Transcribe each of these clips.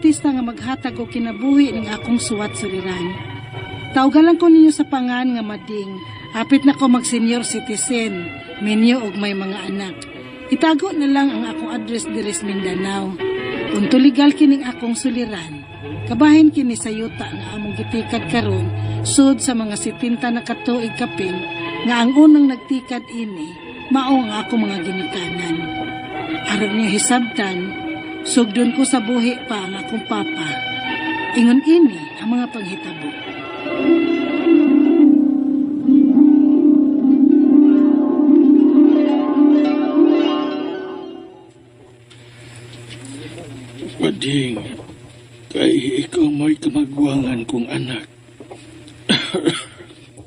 artista nga maghatag og kinabuhi ning akong suwat suliran. Tawgalan ko ninyo sa pangan nga Mading. Hapit na ko mag-senior citizen, minyo og may mga anak. Itago na lang ang akong address diri sa Mindanao. Unto legal kining akong suliran. Kabahin kini sa yuta nga among gitikad karon sud sa mga 70 na katuig kapin nga ang unang nagtikad ini mao ang ako mga ginikanan. Aron niyo hisabtan, sugdon ko sa buhi pa ang akong papa. Ingon ini ang mga panghitabo. Mading, kay ikaw may kamagwangan kong anak.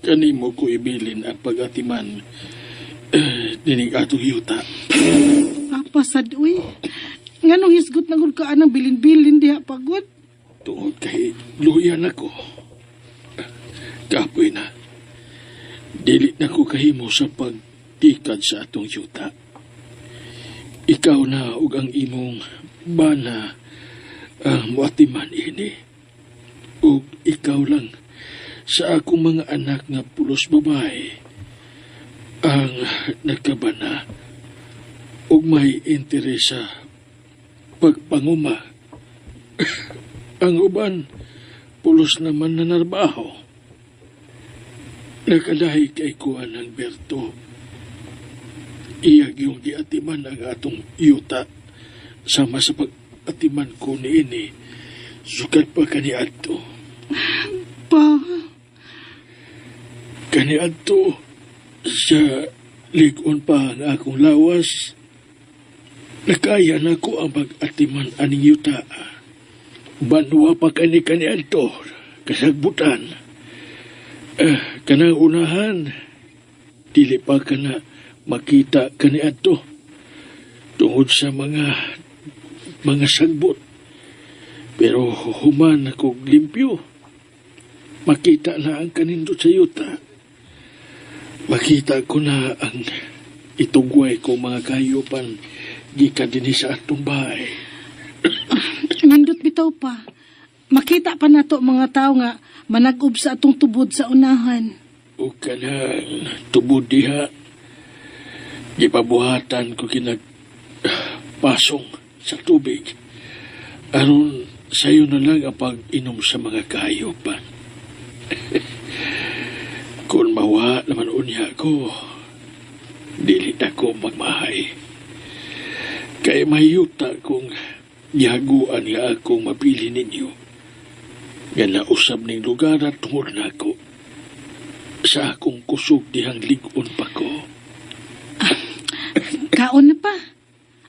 Kanimo ko ibilin ang pag-atiman dinig atong yuta. Papa sad uy. Nganong hisgot na gud ka anang bilin-bilin diha pagod? Tungod kay luyan ako. Kapoy na. Dili na ko kahimo sa pagtikad sa atong yuta. Ikaw na ug ang imong bana ang muatiman ini. Ug ikaw lang sa akong mga anak nga pulos babae ang nagkabana ug may interes sa pagpanguma. Ang uban pulos naman na narbaho. Nakadahi kay kuha ng Berto. Iyag yung giatiman ang atong yuta sama sa pag-atiman ko ni ini. Sukat pa kaniadto. Pa, Kaniadto sa ligon pa ang akong lawas. Nakaya na ko ang pag-atiman aning yuta. Banwa pa kaniadto kasagbutan. Kanang unahan, dili pa ka na makita kaniadto tungod sa mga sagbot. Pero human ako limpyo. Makita na ang kanindot sa yuta. Makita ko na ang itugway ko mga kayupan gikan din sa atong bahay. nindot bitaw pa. Makita pa nato mga tao nga manag-ob sa atong tubod sa unahan. O kanang tubod diha. Gipabuhatan ko pasong sa tubig. Aron sayo na lang ang pag-inom sa mga kayupan. Kung mawa naman unya ko, dili na ko magmahay. Kay mayuta kong yaguan nga akong mapili ninyo. Nga nausab ning lugar at tungod na ako. Sa akong kusog dihang ligon pa ko. Kaon na pa.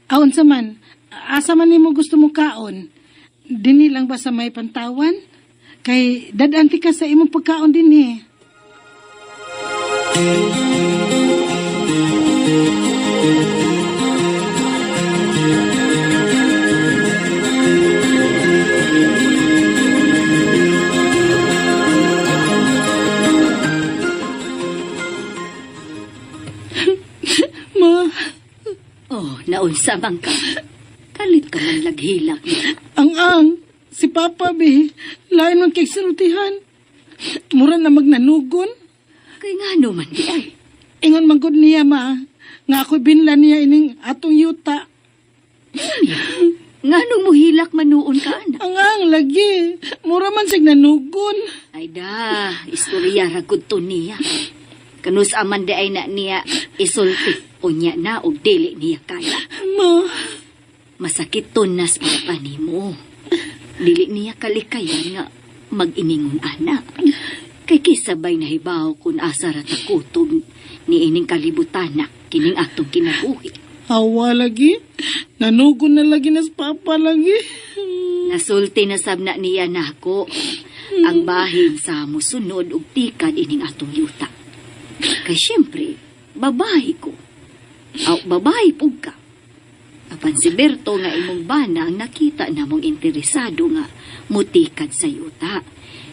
Aon sa man. Asa man nimo gusto mo kaon? Dini lang ba sa may pantawan? Kay dadanti ka sa imong pagkaon din eh. Ma, Oh, naunsa man ka. Kalit ka man laghilak. ang si Papa be, lain man kay sinutihan. Mura na magnanugon. Kay nga man di ay. Ingon manggod niya ma, nga ako'y binlan niya ining atong yuta. Nga mo hilak manuon ka, anak. Ang lagi, mura man sig nanugon. Ay da, istorya ragod to niya. Kanus aman di ay na niya isulti. Unya na o dili niya kaya. Ma, Masakit to nas para mo. Dili niya kalikayan nga mag-iningon anak. Kay kisabay na hibaw kung asa ratakutob ni ining kalibutan na kining atong kinabuhi. awa lagi. Nanugon na lagi nas Papa lagi. Nasulti na sabna niya nako ang bahin sa musunod ug tikad ining atong yuta. Kay siyempre, babae ko. Aw, babae pug ka. Apan si Berto nga imong bana ang nakita namong interesado nga mutikad sa yuta.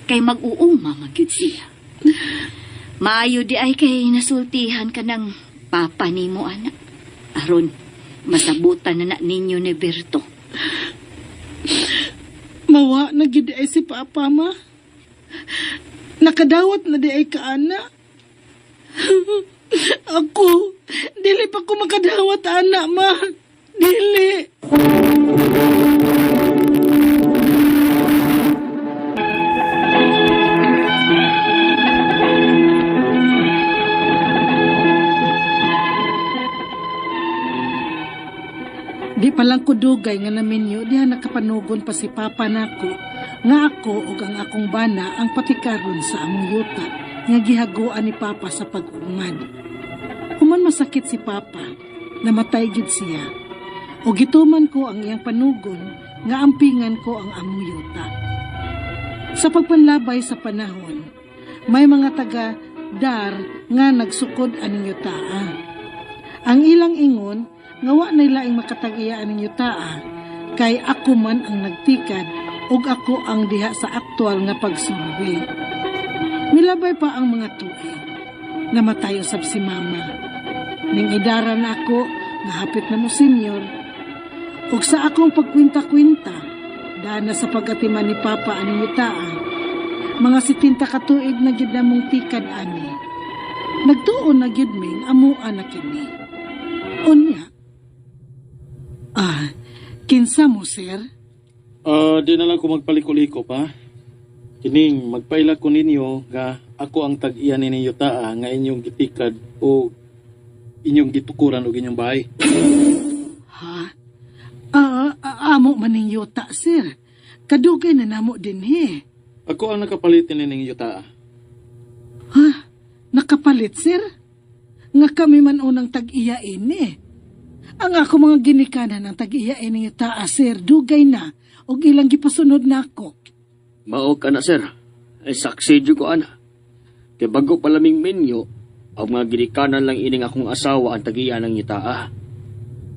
Kay mag-uuma magyud siya. Maayo di ay kay nasultihan ka ng papa nimo anak. Aron, masabutan na ninyo ni Berto. Mawa na gid ay si Papa, ma. Nakadawat na di ay kaana. Ako, dili pa ko makadawat, ana, ma. Dili. Di pa lang ko dugay nga naminyo, diha nakapanugon pa si Papa nako, nga ako ug ang akong bana ang patikaron sa among yuta, nga gihaguan ni Papa sa pag-umad. Human masakit si Papa, namatay gid siya, o gituman ko ang iyang panugon, nga ampingan ko ang among yuta. Sa pagpanlabay sa panahon, may mga taga-dar nga nagsukod aning yutaa. Ang ilang ingon, nga wa na ilaing makatag-iyaan ninyo taa, kay ako man ang nagtikad ug ako ang diha sa aktual nga pagsurvey. Milabay pa ang mga tuig, namatay usab si Mama. Ning idara na ako, nga hapit na mo senior, ug sa akong pagkwinta-kwinta, dana sa pagatiman ni Papa aning yutaa, mga 70 ka tuig na gyud namong tikad ani. Nagtuon na gyud ming amuan na kini. Unya, kinsa mo, sir? Di na lang ko magpaliko-liko pa. Kining magpaila ko ninyo nga ako ang tag-iya ninyo taa nga inyong gitikad o inyong gitukuran o inyong bahay. Ha? Amo man ninyo ta, sir. Kadugay na namo din, he. Ako ang nakapalitin ninyo taa. Ha? Nakapalit, sir? Nga kami man unang tag-iyain, eh. Ang ako mga ginikanan ng tag-iyain ninyo taa, sir, dugay na, o ilang gipasunod na ako. Mao ka na, sir. Ay saksi jud ko ana. Kay bago palaming menyo, ang mga ginikanan lang ining akong asawa ang tagiya ng itaa.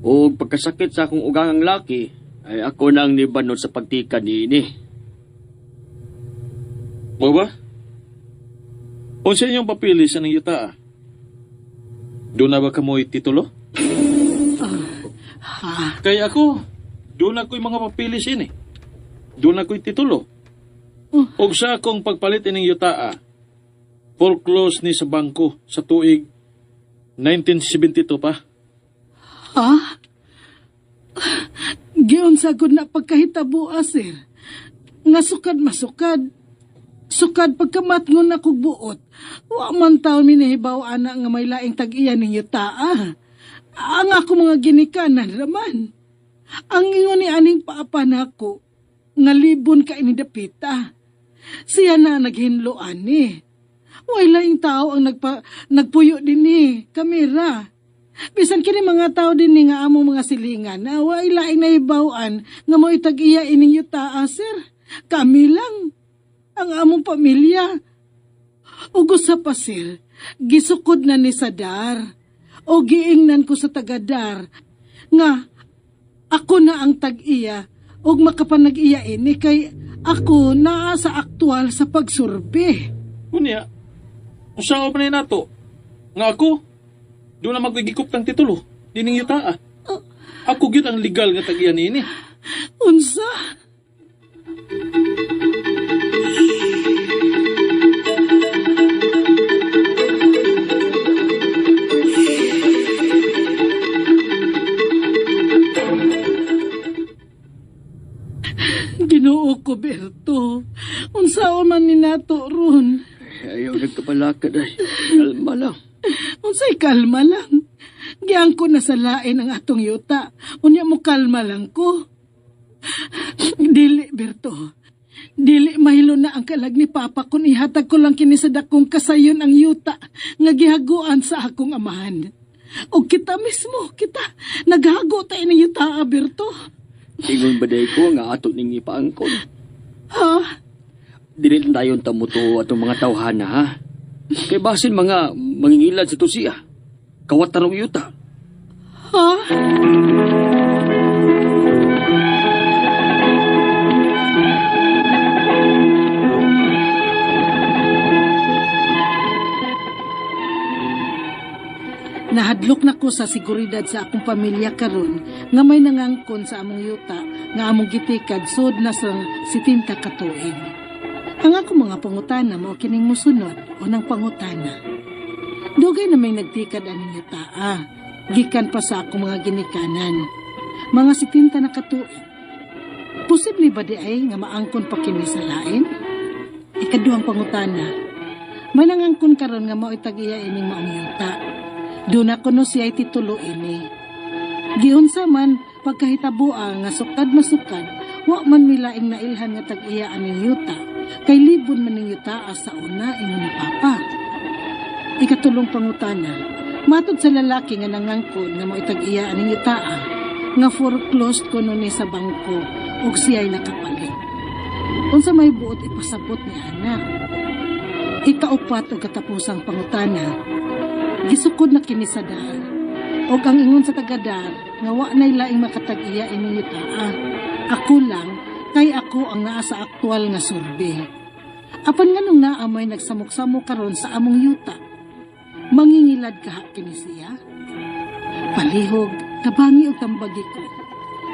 O pagkasakit sa akong ugangang laki, ay ako na ang nibanod sa pagtikan niini. Mo ba? Unsa inyong papili sa ninyo taa? Doon na ba kamoy titulo? Ha? Kaya ako, doon ako'y mga papili sin eh. Doon ako'y titulo. Og sa akong pagpalit ining yutaa, foreclose ni sa bangko sa tuig 1972 pa. Ha? Giyon sagod na pagkahitabo, sir. Nga sukad masukad. Sukad pagkamatngon na kog buot. Wa man taon minahibaw ana nga may laing tag-iya ninyo taa. Ang ako mga ginikanan raman. Ang ingon ni aning paapa nako nga libon ka inidapita. Siya na naghinloan ni. Way laing tao ang nagpuyo din ni kamera. Bisan kini mga tao din ni nga among mga silingan na way laing nahibawan nga mo itag-iya ininyo taa, sir. Kami lang ang among pamilya. Ug sa pa, sir, gisukod na ni Sadar. O giingnan ko sa tagadar nga ako na ang tag-iya ug makapanag-iya ini kay ako naa sa aktual sa pagsurbe. Unya, usaw pa na nato. Nga ako, doon na magigikop ng titulo. Dining yutaa. Ako gyud ang legal nga tag-iya niini. Unsa? Ginoo ko, Berto. Unsaon man ni nato ron? Ayaw nagkabalakad ay. Kalma lang. Unsay kalma lang. Giyang ko na sa lain ang atong yuta. Unya mo kalma lang ko. Dili, Berto. Dili mahilo na ang kalag ni Papa kung ihatag ko lang kini sa dakong kasayon ang yuta nga gihaguan sa akong amahan. O kita mismo, kita naghago tayo ng yuta, Berto. Ingon ba day ko nga ato ning ipaangkon? Ha? Dili dayon tamuto atong mga tawhana ha. Kay basin mga mangingilad sa tusiya. Kawat tarong yuta. Ha? Nahadlok na ko sa seguridad sa akong pamilya karon nga may nangangkon sa among yuta nga among gitikad sud na sa 70 ka tuig. Ang ako mga pangutana mao kining mosunod unang pangutana. Dugay na may nagtikad aning yutaa, gikan pa sa ako mga ginikanan. Mga 70 na ka tuig. Posible ba di ay nga maangkon pa kini sa lain? Ikaduhang pangutana. May nangangkon karon nga mao itag-iya ining maong yuta. Doon ako no siya titulo ini. Giunsa man pagkahitaboa nga sukad masukad, wa man milaing nailhan nga tag-iya aning yuta, kay libon man ning yuta sa una ingon ni Papa. Ikatulong pangutana, matod sa lalaki nga nangangkon nga mao itag-iya aning yuta, nga foreclosed ko nun ni sa bangko ug siya'y nakapalit. Unsa may buot ipasabot ni anak. Ikaupat ug katapusang pangutana, gisukod na kini sa dahar. O ang ingon sa tagadar, nga wa nay laing makatag-iya ining yutaa. Ako lang, kay ako ang naa sa aktual nga survey. Apan nga nung naamoy nagsamok-samok karon sa among yuta, mangingilad ka kini siya? Palihog, tabangi o tambagi ko.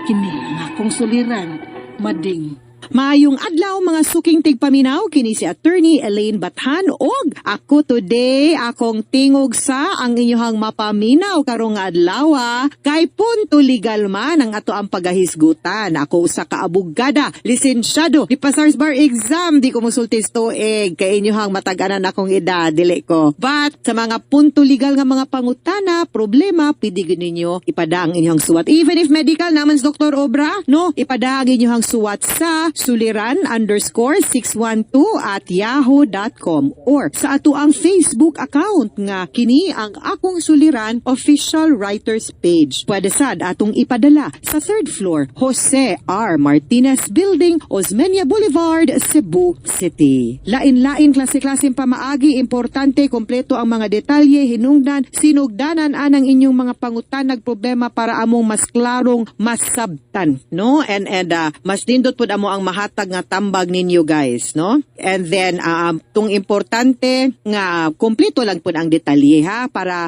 Kini ang akong suliran, mading. Maayong adlaw mga suking tigpaminaw kini si Attorney Elaine Bathan og ako today akong tingog sa ang inyohang mapaminaw karong adlaw kay punto legal man ang ato ang pagahisgutan. Ako usa ka abogada, lisensyado di pa SARS bar exam, di ko mosultis tuig kay inyohang matag-anan akong edad dili ko. But sa mga punto legal nga mga pangutana, problema pwede ninyo ipada ang inyong suwat. Even if medical naman sa Dr. Obra, no, ipada ang inyong suwat sa suliran_612@yahoo.com or sa ato ang Facebook account nga kini ang akong suliran official writers page. Pwede sad atong ipadala sa 3rd floor Jose R. Martinez Building, Osmeña Boulevard, Cebu City. Lain-lain klase-klaseng pamaagi, importante kompleto ang mga detalye, hinungdan, sinugdanan anang inyong mga pangutanag problema para among mas klarong masabtan, no? And mas nindot pud amo ang mahatag nga tambag ninyo guys, no? And then tung importante nga kompleto lang pud ang detalye ha para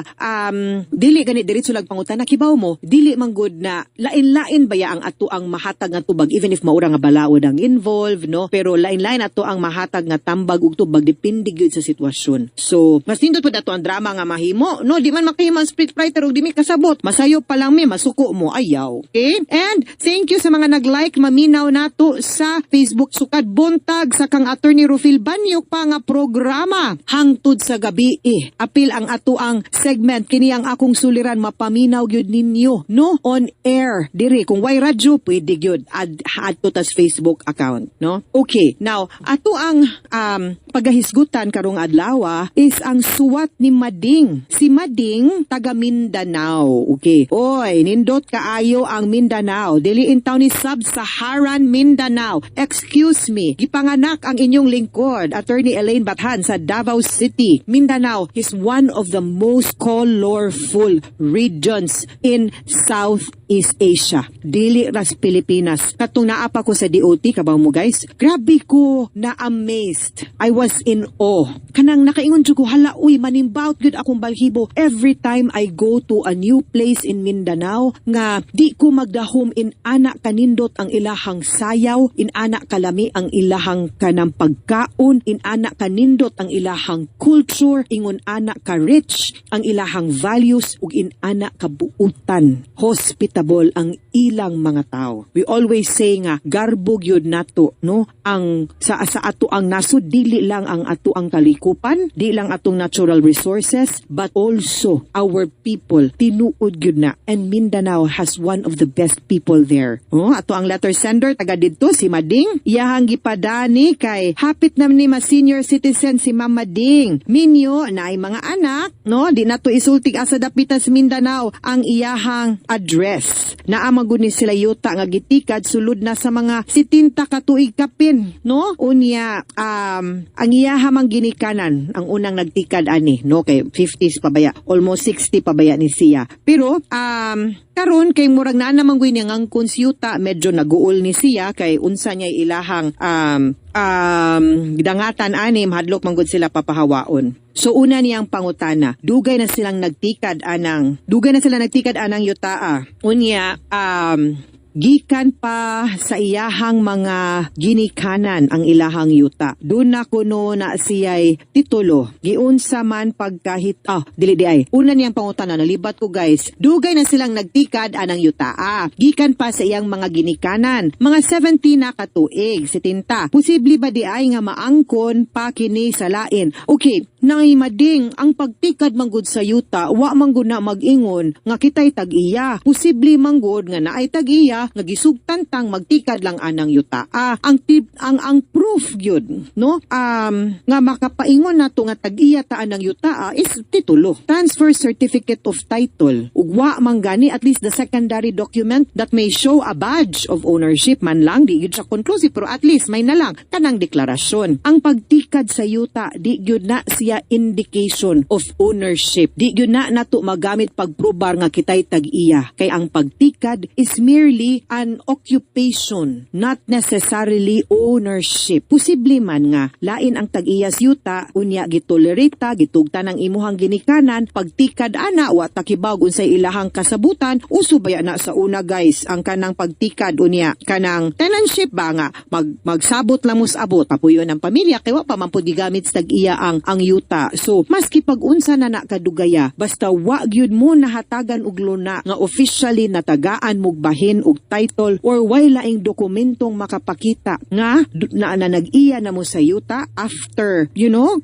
dili gani diretso lang pangutan kibaw mo, dili man good na lain-lain baya ang ato ang mahatag nga tubag even if maura nga balaod ang involved, no? Pero lain-lain ato ang mahatag nga tambag ug tubag depende gyud sa sitwasyon. So, mas nindot pud ato ang drama nga mahimo, no? Di man makahimo ang scriptwriter ug di mi kasabot. Masayo pa lang mi masuko mo ayaw. Okay? And thank you sa mga nag-like maminaw nato sa Facebook sukad buntag sa kang Attorney Rufil Banyok pa nga programa hangtod sa gabi apil ang ato ang segment kini ang akong suliran mapaminaw gyud ninyo, no, on air diri kung way radyo pwede gyud add to tas Facebook account, no. Okay, now ato ang pagahisgutan karong adlaw is ang suwat ni Mading. Si Mading taga Mindanao. Okay, oy nindot kaayo ang Mindanao, dili in town ni Sub-Saharan Mindanao. Excuse me, gipanganak ang inyong lingkod, Attorney Elaine Bathan sa Davao City. Mindanao is one of the most colorful regions in Southeast Asia. Dili ras Pilipinas. Katong naapa ko sa DOT, kabaw mo guys, grabe ko na-amazed. I was in awe. Kanang nakaingon jud ko, hala, uy, manimbaut good akong balhibo. Every time I go to a new place in Mindanao, nga di ko magdahom in anak kanindot ang ilahang sayaw, in anak kalami ang ilahang kanang pagkaon, in anak kanindot ang ilahang culture, ingon anak ka rich ang ilahang values, ug in anak kabuutan, hospitable ang ilang mga tao. We always say nga garbog yun nato, no, ang sa ato ang nasud, dili lang ang ato ang kalikupan, di lang atong natural resources, but also our people tinuod gyud na, and Mindanao has one of the best people there. Ato ang letter sender taga didto si Mading, iyahang gipadani kay hapit na ni senior citizen si Mama Ding. Minyo na ay mga anak, no, di na to isultig asa dapitan sa Mindanao ang iyahang address. Naamagod ni sila yuta nga gitikad sulod na sa mga 70 ka tuig kapin, no? Unya ang iyahamang ginikanan ang unang nagtikad ani, no, kay 50s pa baya, almost 60 pa baya ni siya. Pero karon kay murag naa namang gwi niyang konsyuta, medyo naguol ni siya kay unsa niya ilahang dangatan ani hadlok man gud sila papahawaon. So una niyang pangutana, dugay na silang nagtikad anang yutaa. Unya gikan pa sa iyahang mga ginikanan ang ilahang yuta. Doon na kuno na siya'y titulo. Giunsa man pagkahit, dili ay. Una niyang pangutana, nalibat ko guys. Dugay na silang nagtikad anang yuta. Gikan pa sa iyang mga ginikanan. Mga 70 na katuig, si Tinta. Posible ba di ay nga maangkon pa kini sa lain? Okay, nangimading ang pagtikad manggod sa yuta, wa manggod na mag-ingon nga kita'y tag-iya. Posible manggod nga naay tag-iya nga gisugtantang magtikad lang anang yuta. Ang proof gyud, no? Nga makapaingon nato nga tag-iya ta anang yuta is titulo. Transfer certificate of title. Ug wa man gani at least the secondary document that may show a badge of ownership man lang, di gyud siya conclusive pero at least may na lang kanang deklarasyon. Ang pagtikad sa yuta, di gyud na siya indication of ownership. Di gyud na nato magamit pagprobar nga kitay tag-iya. Kay ang pagtikad is merely an occupation, not necessarily ownership. Posible man nga lain ang tag-iyas yuta, unya gitolerita, gitugta ng imuhang ginikanan, pagtikad ana wa takibag unsay ilahang kasabutan, uso baya na sa una guys ang kanang pagtikad unya kanang tenantship ba nga magsabot lang mo sa abot papuyon ang pamilya kay wa pa man pud gigamit sa tag-iya ang yuta. So maski pag-unsa na kadugaya basta wa gyud mo nahatagan og luna nga officially natagaan mog bahin og title or way laing dokumentong makapakita nga na nag-iya na mo sa yuta after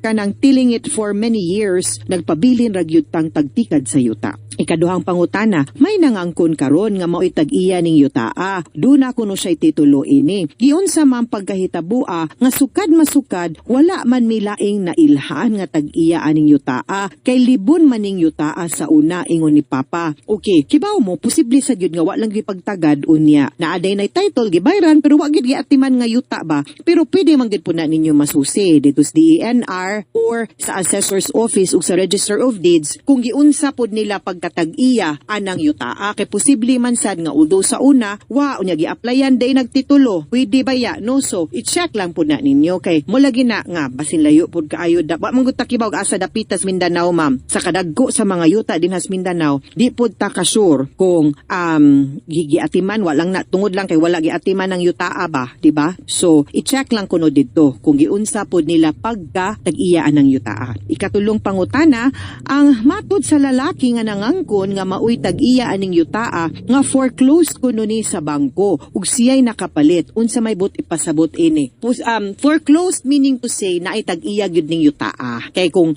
kanang tilling it for many years nagpabilin ra gyud tang tagtikad sa yuta. Ikaduhang pangutana, may nangangkon karon nga mao itag-iya ning yutaa. Duna kuno siya titulo ini. Giunsa man pagkahitabua nga sukad masukad wala man milaing nailhan nga tag-iya aning yutaa kay libon maning yutaa sa una ingon ni Papa. Okay, kibaw mo posible sa gyud nga wa lang gipagtagad unya. Naaday nay title gibayran pero wa gyud giatiman nga yuta ba. Pero pwede man gyud po na ninyo masusi dito sa DENR or sa assessor's office ug sa Register of Deeds kung giunsa pod nila pagkatag-iya anang yutaa kay posible man sad nga although sa una wa unya gi-applyan day nagtitulo pwede ba ya no so i-check lang pud na ninyo kay mo lagi na nga basin layo pud kaayo da wa man gud takibaw asa dapitas Mindanao ma'am sa kadagko sa mga yuta dinhas Mindanao di pud ta ka sure kung giatiman walang na tungod lang kay wala giatiman ang yutaa ba di ba so i-check lang kuno didto kung giunsa pud nila pagka tag-iya anang yutaa. Ikatulong pangutana ang matud sa lalaki nga nangangkon nga maoy tag-iya aning yutaa nga foreclosed kuno ni sa bangko ug siya'y nakapalit unsa may but ipasabot ini. Foreclosed meaning to say na ay tag-iya gyud ning yutaa. Kay kung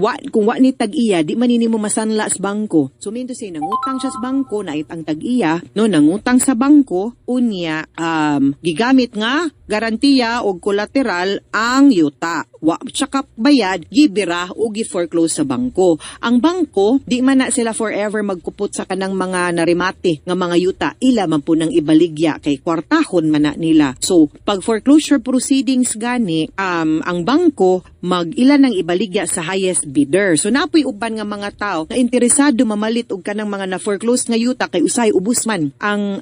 wa ni tag-iya di man nimo masanla sa bangko. So mean to say nangutang siya sa bangko na ang tag-iya no nangutang sa bangko unya gigamit nga garantiya o collateral ang yuta. Wa tsaka bayad gibira o gi-foreclose sa bangko. Ang bangko di man na sila forever magkupot sa kanang mga narimate nga mga yuta ila man po nang ibaligya kay kwartahon man na nila. So pag foreclosure proceedings gani ang bangko mag-ila nang ibaligya sa highest bidder. So napoy uban nga mga tao na interesado mamalit og kanang mga na foreclose nga yuta kay usay ubos man ang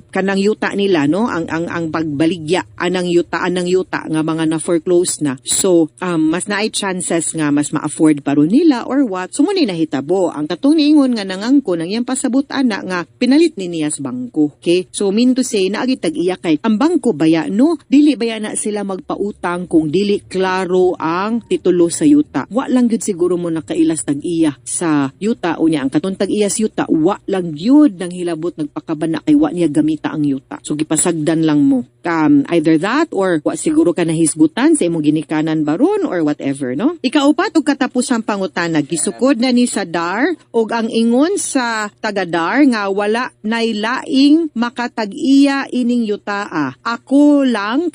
kanang yuta nila no ang pagbaligya anang yuta nga mga na foreclose na. So mas naay chances nga mas ma-afford paro nila or what. So muna nahitabo ang katong niingon nga nangangko nang iyang pasabot ana nga pinalit ni niya sa bangko. Okay? So mean to say naagi tag-iya kay ang bangko baya no dili baya na sila magpautang kung dili klaro ang titulo sa yuta. Wa lang gyud siguro mo nakailas tag-iya sa yuta unya ang katong tag-iya sa yuta wa lang gyud nang hilabot nagpakabana kay wa niya gamita ang yuta. So gipasagdan lang mo. Either that or wa siguro ka nahisgutan sa imong ginikanan baron or whatever no. Ikaupat og katapusang pangutana gisukod na ni sa DAR og ang ingon sa taga-DAR nga wala nay laing makatag-iya ining yutaa. Ako lang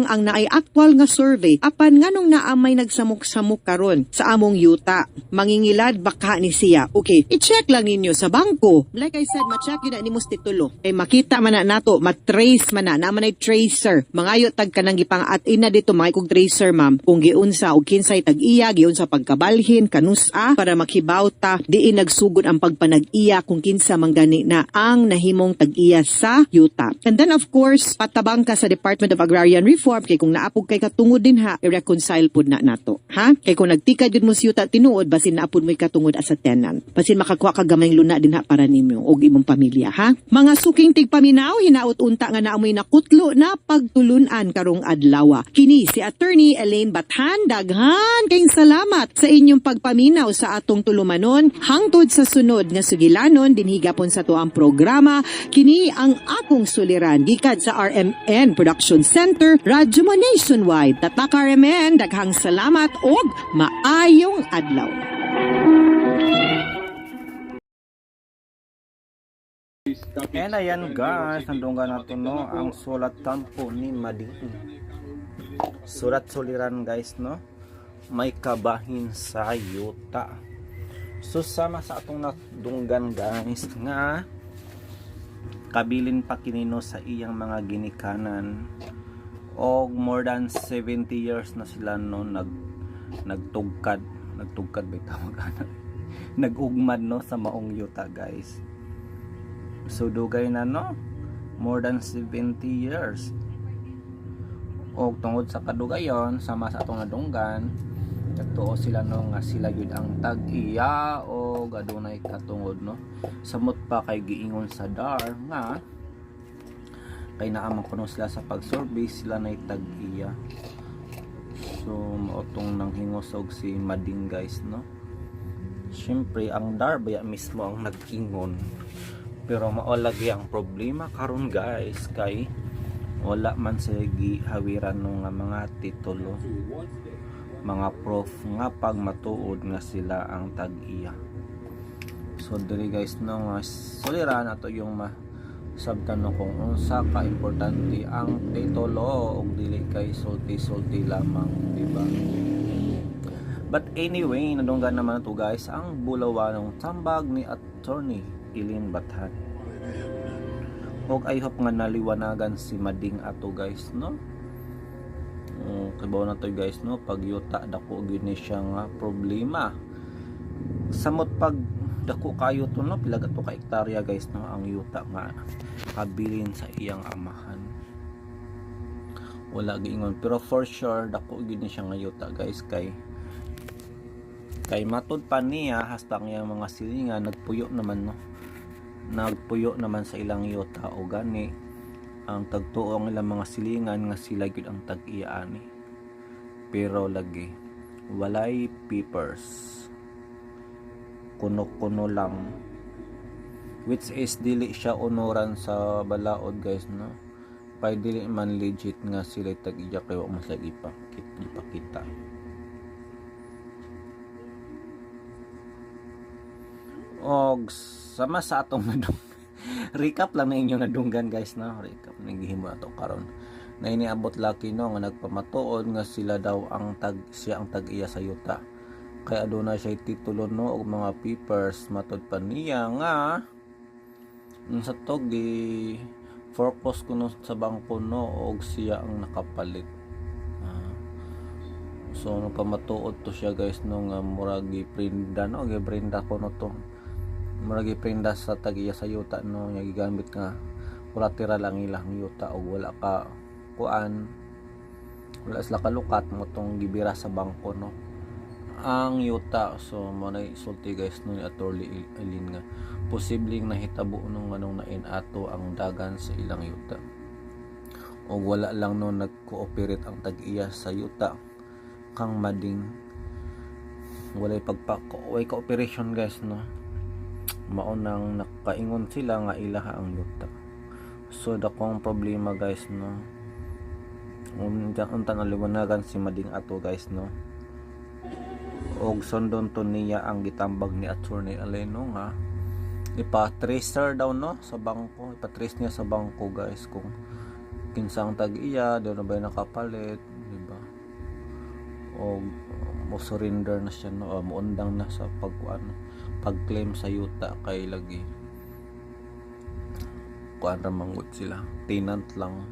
ang naay actual nga survey apan nganong naa may nagsamok-samok karon sa among yuta. Mangingilad baka ni siya. Okay, i-check lang ninyo sa bangko. Like I said, ma-check yun na ni mong titulo. Kay makita man na nato, matrace man na naman ay tracer. Mangayo tag kanang gipang at ina dito may kog tracer ma'am kung giunsa og kinsay tag-iya giunsa pagkabalhin kanusa para makibaw ta diin nagsugod ang pagpanag-iya kung kinsa man gani na ang nahimong tag-iya sa yuta. And then of course patabang ka sa Department of Agrarian Reform kay kung naapog kay katungod din ha i-reconcile pud na nato ha kay kung nagtikad jud mo sa yuta tinuod basin naapod mo katungod as a tenant basin makakuha ka gamayng luna din ha para nimo og imong pamilya ha. Mga suking tigpaminaw hinaut unta nga naamoy nakutlo na pagtulunan karong adlaw. Kini si Attorney Elaine Bathan, daghan kayong salamat sa inyong pagpaminaw sa atong tulumanon hangtod sa sunod nga sugilanon dinhi gapon sa tuang programa. Kini ang akong suliran gikan sa RMN Production Center, Radyo Mo Nationwide. Tatak RMN, daghang salamat og maayong adlaw. And ayan guys, nandunggan natin no, ang sulat tampo ni Mading. Surat suliran guys no, may kabahin sa yuta. So sama sa atong nadunggan guys nga kabilin pa kinino sa iyang mga ginikanan og more than 70 years na sila no nagtugkad ba tawag nagugmad no sa maong yuta guys. So dugay na no, more than 70 years. O tungod sa kadugayon sama sa atong nadunggan, nagtuo sila no nga sila yun ang tag-iya o adunay katungod no. Samot pa kay giingon sa DAR nga kay naamang kuno sila sa pag-survey sila na tag-iya. So maotong nang hingosog si Mading guys no. Siyempre ang DAR baya mismo ang nag-ingon. Pero maolagi ang problema karon guys kay wala man sa gihawiran ng mga titulo mga proof nga pag matuod nga sila ang tag-iya. So diri guys no nga suliran ato yung sabtan no kung unsa ka importante ang titulo ug dili kay sulti lamang, di ba? But anyway, nadunggan naman to guys ang bulawanong tambag ni Attorney Elaine Bathan. Og I hope nga naliwanagan si Mading ato guys no. Kibaw na to guys no, pag yuta dako gyud ni siya nga problema. Samot pag dako kayo to no, pila to ka hektarya guys no ang yuta nga kabilin sa iyang amahan. Wala giingon pero for sure dako gyud ni siya nga yuta guys kay matud pa niya hasta ang iyang mga silingan nagpuyo naman sa ilang yuta o gani ang tagtuo ang ilang mga silingan nga sila gyud ang tag-iya ani pero lagi walay papers kuno lang which is dili siya onoran sa balaod guys no kay dili man legit nga sila tag-iya kay wa mas lagi ipakita. Og sama sa atong recap lang na inyong nadunggan guys no, recap naghihimo ato karon na iniabot laki no nga nagpamatuod nga sila daw ang siya ang tag-iya sa yuta kay aduna siya titulo no og mga papers matud pa niya nga sa to gi purpose kuno sa bangko no og siya ang nakapalit. So nagpamatuod to siya guys no nga murag prinda no gibrinda ko no to murag iprinda sa tag-iya sa yuta no nga gigamit nga collateral ang ilang yuta o wala ka kuan wala sila kalukat mo tong gibira sa bangko no ang yuta. So mo na isulti guys no ni Attorney Elaine nga posibleng nahitabo nung anong nain ato ang dagan sa ilang yuta o wala lang no nag-cooperate ang tag-iya sa yuta kang Mading walay way cooperation guys no maunang nakaingon sila nga ilaha ang yuta. So dakong problema guys no unta naliwanagan si Mading ato guys no og sondon to niya ang gitambag ni Attorney Elaine no nga ipa-tracer daw no sa bangko ipa-trace niya sa bangko guys kung kinsang tag-iya daw na ba nakapalit, di ba? O mo surrender na siya no o muundang na sa pag-claim sa yuta kay lagi kuan ra manggod sila tenant lang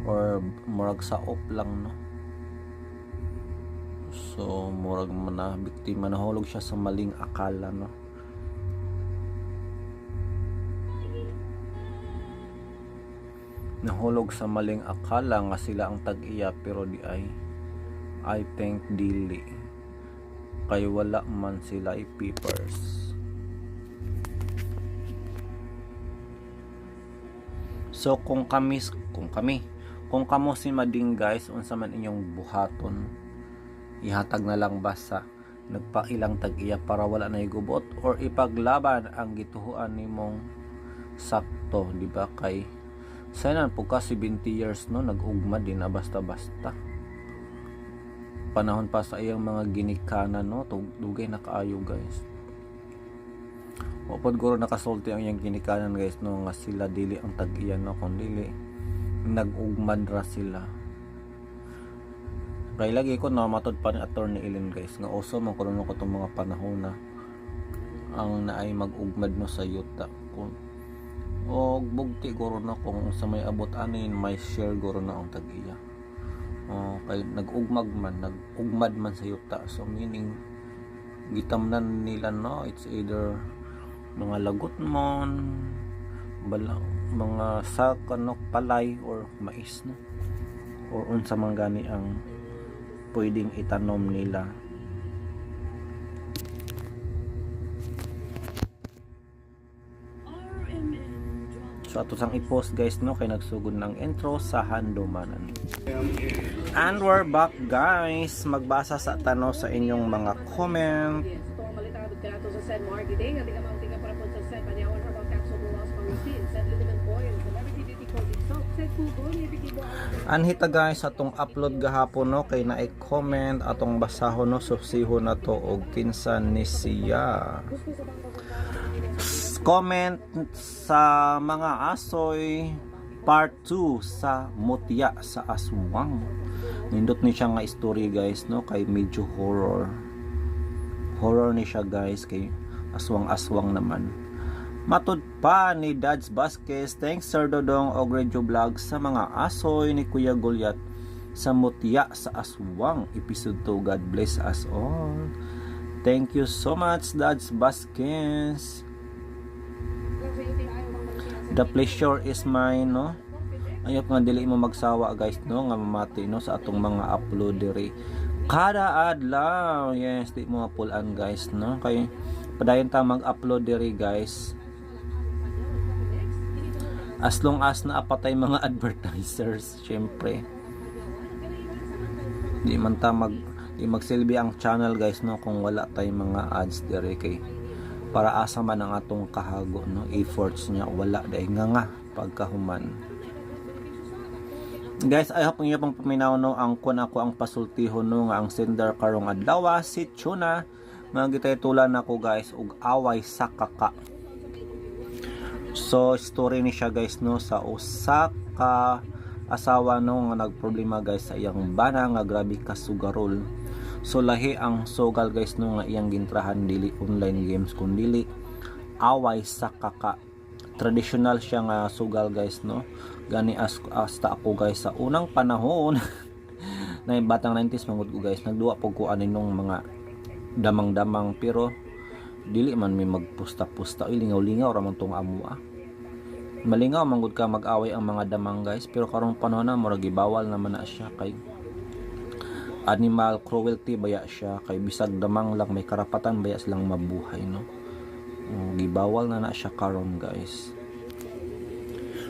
or murag sa op lang no So murag man na biktima, nahulog siya sa maling akala, no. Nahulog sa maling akala nga sila ang tag-iya, pero di ay I think dili kay wala man sila papers. So kung kamo si Mading guys, unsa man inyong buhaton, ihatag na lang ba sa nagpailang tag-iya para wala na igubot, or ipaglaban ang gituhuan nimong sakto, di ba? Kay sanan po kasi 20 years no, nag-ugma din na basta-basta. Panahon pa sa iyang mga ginikanan, no, dugay na kaayo guys. Wapod guro nakasulti ang iyang ginikanan guys, no, nga sila dili ang tag-iya, no, kung dili nag-ugmad ra sila. Kay lagi ko na matod pa ni Attorney Ellen guys, nga uso man kuno ko itong mga panahon na ang naay mag-ugmad no sa yuta. O bugti guro na kung sa may abot anin, may share guro na ang tag-iya. Kay nag-ugmad man sa yuta, so meaning gitamnan nila, no, it's either mga lagot mon, mga sakanok palay or mais, no, or unsa man gani ang pwedeng itanom nila. So ato sang i-post guys, no, kay nagsugod ng intro sa handumanan. And we're back guys, magbasa sa tanaw sa inyong mga comment. Anhita guys atong upload gahapon, no, kay naay comment atong basahon, no, susihon na to og kinsan ni siya. Comment sa mga asoy part 2 sa mutya sa aswang. Nindot ni siya nga story guys, no, kay medyo horror ni siya guys, kay aswang naman. Matud pa ni Dads Vasquez, thanks Sir Dodong og Radio Vlog sa mga asoy ni Kuya Goliath sa mutya sa aswang episode 2. God bless us all. Thank you so much Dads Vasquez. The pleasure is mine, no. Ayop nga dili mo magsawa guys, no, nga mamati, no, sa atong mga upload diri kada adlaw. Yes, di mo mapulan guys, no, kay padayon ta mag-upload diri guys, as long as naapatay mga advertisers. Syempre di magsilbi ang channel guys, no, kung wala tay mga ads diri, kay para asa man ang atong kahago, no, efforts niya wala dahil nga pagkahuman. Guys, I hope niyo pang paminaw, no, ang kun ako ang pasultihon, no, nga ang sender karong adlaw si Chuna nga gitaytulan nako guys og away sa kaka. So story ni siya guys, no, sa usa ka asawa, no, nga nagproblema guys sa iyang bana nga grabe ka sugarol. So lahi ang sugal guys, no, nga iyang gintrahan dili online games kundi away sa kaka. Traditional siya nga sugal guys, no, gani hasta ako guys sa unang panahon na batang 90s mangud ko guys, nagduwa po ko aninong mga damang-damang, pero dili man may magpusta-pusta, lingaw-lingaw ra man tong amua. Malingaw mangud ka mag-away ang mga damang guys, pero karong panahon na murag gibawal naman na siya, kay animal cruelty baya siya, kay bisag damang lang may karapatan baya silang mabuhay, no. Gibawal na siya karon guys.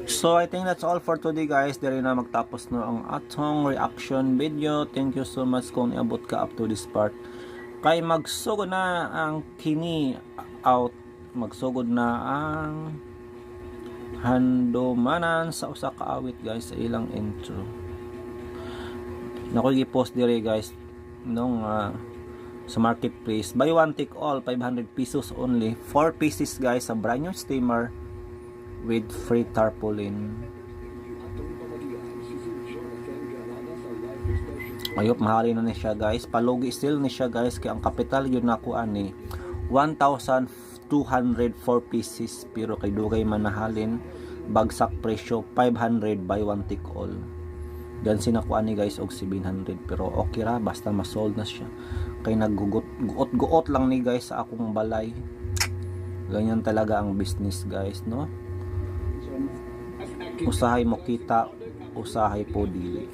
So I think that's all for today guys. Diri na magtapos, no, ang atong reaction video. Thank you so much kung iabot ka up to this part. Kay magsugod na ang kini out, magsugod na ang handumanan sa usa ka awit guys sa ilang intro. Nakoy gi-post dire guys nung sa marketplace, buy one take all, 500 pesos only, 4 pieces guys sa brand new steamer with free tarpaulin. Ayop mahali na ni siya guys, palugi still ni siya guys, kay ang kapital yun naku ani 1,204 pieces, pero kay dugay man nahalin bagsak presyo 500 buy one take all. Gan sinakuan ni guys og 700 pero okay ra basta masold na siya. Kay naggugot lang ni guys sa akong balay. Ganyan talaga ang business guys, no? Usahay mo kita, usahay po dili.